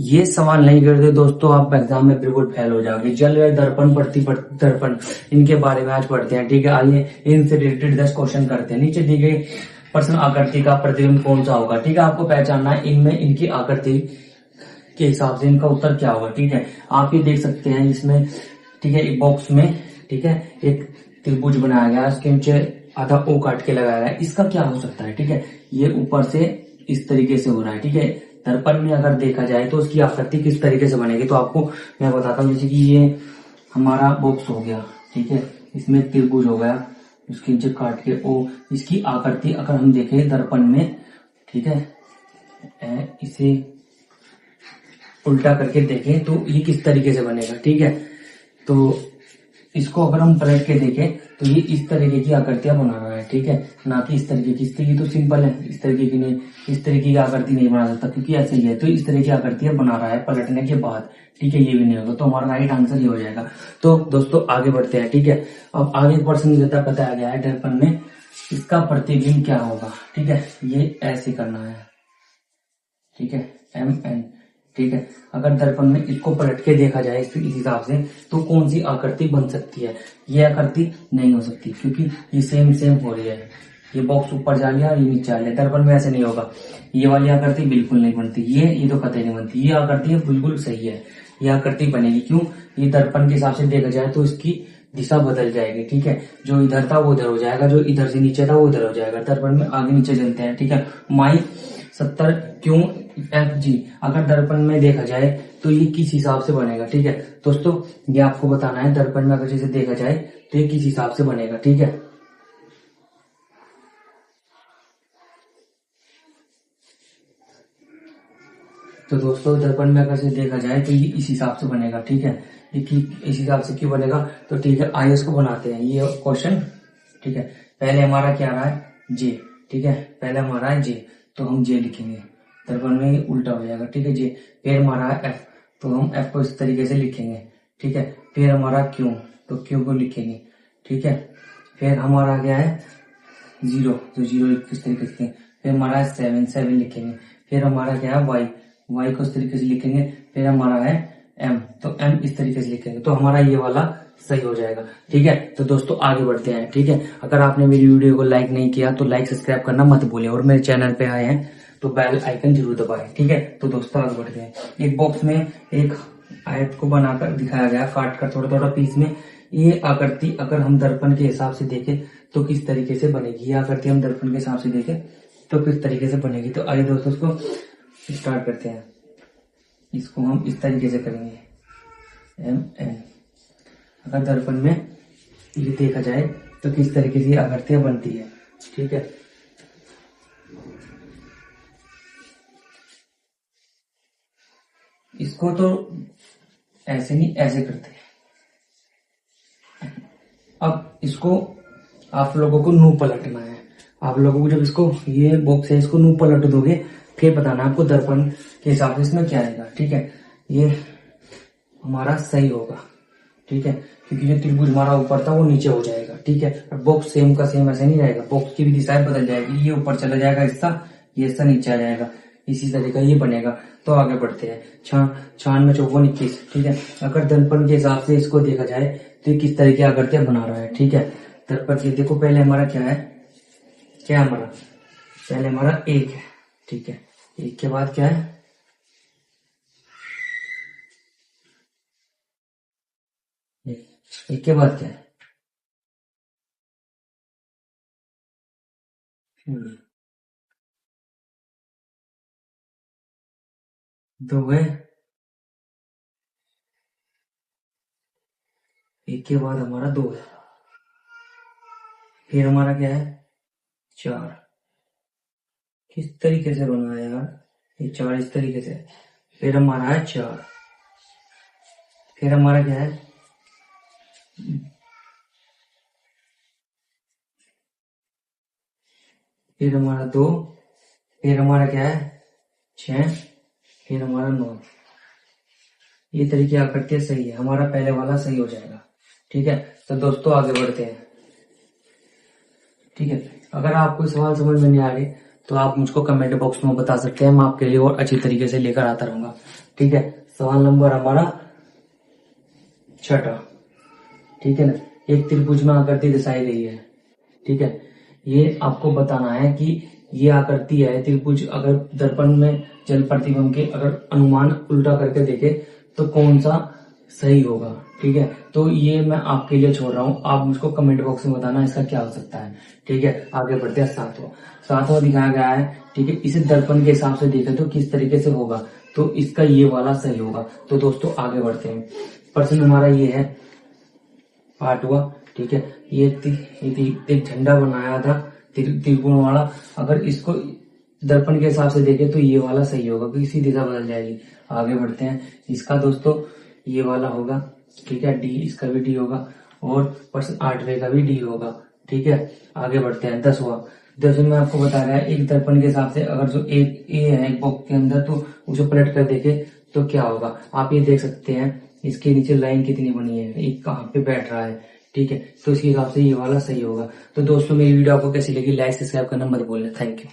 ये सवाल नहीं करते दोस्तों, आप एग्जाम में बिल्कुल फेल हो जाओगे। जल व दर्पण, दर्पण, इनके बारे में आज पढ़ते हैं। ठीक है, आइए इनसे रिलेटेड 10 क्वेश्चन करते हैं। नीचे दी गई प्रश्न आकृति का प्रतिबिंब कौन सा होगा। ठीक है, आपको पहचानना है इनमें इनकी आकृति के हिसाब से इनका उत्तर क्या होगा। ठीक है, आप ये देख सकते हैं इसमें। ठीक है, एक बॉक्स में, ठीक है, एक त्रिभुज बनाया गया, उसके नीचे आधा ओ काट के लगाया गया है। इसका क्या हो सकता है। ठीक है, ये ऊपर से इस तरीके से हो रहा है। ठीक है, दर्पण में अगर देखा जाए तो उसकी आकृति किस तरीके से बनेगी, तो आपको मैं बताता हूँ। जैसे कि ये हमारा बॉक्स हो गया, ठीक है, इसमें त्रिभुज हो गया, उसके नीचे काट के ओ, इसकी आकृति अगर हम देखें दर्पण में, ठीक है, इसे उल्टा करके देखें तो ये किस तरीके से बनेगा। ठीक है, तो इसको अगर हम पलट के देखें तो ये इस तरीके की आकृतियां बना रहा है। ठीक है, ना कि इस तरीके की। इस तरीके तो सिंपल है, इस तरीके की नहीं, इस तरीके की आकृति नहीं बना सकता क्योंकि ऐसे ही है। तो इस तरह की आकृतियां बना रहा है पलटने के बाद। ठीक है, ये भी नहीं होगा, तो हमारा राइट आंसर ये हो जाएगा। तो दोस्तों आगे बढ़ते हैं। ठीक है, अब आगे प्रश्न देता बताया गया है दर्पण में इसका प्रतिबिंब क्या होगा। ठीक है, ये ऐसे करना है। ठीक है, MN। ठीक है, अगर दर्पण में इसको पलट के देखा जाए इस हिसाब से तो कौन सी आकृति बन सकती है। ये आकृति नहीं हो सकती क्योंकि ये सेम सेम हो रही है। ये बॉक्स ऊपर जा लिया, ये नीचे आ लिया। दर्पण में ऐसे नहीं होगा। ये वाली आकृति बिल्कुल नहीं बनती, ये तो कतई नहीं बनती। ये आकृति बिल्कुल सही है, ये आकृति बनेगी। क्यों, ये दर्पण के हिसाब से देखा जाए तो इसकी दिशा बदल जाएगी। ठीक है, जो इधर था वो उधर हो जाएगा, जो इधर से नीचे था वो उधर हो जाएगा। दर्पण में आगे नीचे चलते हैं। ठीक है, माई 70 क्यों FG अगर दर्पण में देखा जाए तो ये किस हिसाब से बनेगा। ठीक है दोस्तों, ये आपको बताना है दर्पण में अगर जैसे देखा जाए तो ये किस हिसाब से बनेगा। ठीक है, तो दोस्तों दर्पण में अगर से देखा जाए तो ये इस हिसाब से बनेगा। ठीक है, ये इस हिसाब से क्यों बनेगा, तो ठीक है आइए इसको बनाते हैं ये क्वेश्चन। ठीक है, पहले हमारा क्या रहा है J। ठीक है, पहले हमारा है J, तो हम J लिखेंगे। दर्पण में उल्टा हो जाएगा। ठीक है, J। फिर हमारा है F, तो हम F को इस तरीके से लिखेंगे। ठीक है, फिर हमारा Q, तो Q को लिखेंगे। ठीक है, फिर हमारा क्या है 0, तो 0 किस तरीके से लिखेंगे। फिर हमारा है 7 लिखेंगे। फिर हमारा क्या है Y को इस तरीके से लिखेंगे। फिर हमारा है M, तो M इस तरीके से लिखेंगे, तो हमारा ये वाला सही हो जाएगा। ठीक है, तो दोस्तों आगे बढ़ते हैं। ठीक है, अगर आपने मेरी वीडियो को लाइक नहीं किया तो लाइक सब्सक्राइब करना मत भूलिए, और मेरे चैनल पे आए हैं तो बेल आइकन जरूर दबाएं। ठीक है, तो दोस्तों आगे बढ़ते हैं। एक बॉक्स में एक आयत को बनाकर दिखाया गया, काट कर थोड़ा थोड़ा पीस में। ये आकृति अगर हम दर्पण के हिसाब से देखें तो किस तरीके से बनेगी। ये आकृति हम दर्पण के हिसाब से देखें तो किस तरीके से बनेगी। तो आइए दोस्तों इसको स्टार्ट करते हैं। इसको हम इस तरीके से करेंगे MN। अगर दर्पण में ये देखा जाए तो किस तरीके से आकृतियां बनती है। ठीक है, इसको तो ऐसे नहीं ऐसे करते हैं। अब इसको आप लोगों को नू पलटना है। आप लोगों को जब इसको ये बॉक्स है इसको नू पलट दोगे फिर बताना आपको दर्पण के हिसाब से इसमें क्या आएगा। ठीक है, ये हमारा सही होगा। ठीक है, क्योंकि जो त्रिभुज हमारा ऊपर था वो नीचे हो जाएगा। ठीक है, और बॉक्स सेम का सेम ऐसे नहीं रहेगा, बॉक्स की भी दिशाएं बदल जाएगी। ये ऊपर चला जाएगा हिस्सा, ये हिस्सा नीचे आ जाएगा, इसी तरह का ये बनेगा। तो आगे बढ़ते हैं। 96 54 21। ठीक है, अगर दर्पण के हिसाब से इसको देखा जाए तो ये किस तरह की आकृतियां बना रहा है। ठीक है, दर्पण के देखो पहले हमारा क्या है, हमारा पहले हमारा 1 है। ठीक है, 1 के बाद क्या है, एक के बाद क्या है, दो है। एक के बाद हमारा 2 है। फिर हमारा क्या है 4। किस तरीके से बना है यार, ये 4 इस तरीके से। फिर हमारा है 4। फिर हमारा क्या है, फिर हमारा 2। फिर हमारा क्या है 6। फिर हमारा 9। ये तरीके आकृतियां सही है, हमारा पहले वाला सही हो जाएगा। ठीक है, तो दोस्तों आगे बढ़ते हैं। ठीक है, अगर आपको सवाल समझ में नहीं आ रही तो आप मुझको कमेंट बॉक्स में बता सकते हैं, मैं आपके लिए और अच्छी तरीके से लेकर आता रहूंगा। ठीक है, सवाल नंबर हमारा 6, ठीक है ना। एक त्रिभुज में आकृति दर्शाई गई है, ठीक है। ये आपको बताना है कि ये आकृति है त्रिभुज, अगर दर्पण में जल प्रतिबिंब के अगर अनुमान उल्टा करके देखे तो कौन सा सही होगा, ठीक है। तो ये मैं आपके लिए छोड़ रहा हूँ, आप मुझको कमेंट बॉक्स में बताना इसका क्या हो सकता है, ठीक है। आगे बढ़ते हैं 7वां दिखाया गया है, ठीक है। इसे दर्पण के हिसाब से देखे तो किस तरीके से होगा, तो इसका ये वाला सही होगा। तो दोस्तों आगे बढ़ते हैं, प्रश्न हमारा ये है 8वां, ठीक है। ये एक झंडा बनाया था त्रिकोण वाला, अगर इसको दर्पण के हिसाब से देखे तो ये वाला सही होगा, क्योंकि इसी दिशा बदल जाएगी। आगे बढ़ते हैं, इसका दोस्तों ये वाला होगा, ठीक है, डी, इसका भी डी होगा, और प्रश्न 8वें का भी डी होगा, ठीक है। आगे बढ़ते हैं 10वां में आपको बता रहा है एक दर्पण के हिसाब से अगर जो एक ए है एक बॉक्स के अंदर, तो उसे पलट कर देखे तो क्या होगा। आप ये देख सकते हैं इसके नीचे लाइन कितनी बनी है, एक कहाँ पे बैठ रहा है, ठीक है। तो इसके हिसाब से ये वाला सही होगा। तो दोस्तों मेरी वीडियो आपको कैसी लगी, लाइक सब्सक्राइब करना मत भूलना। Thank you.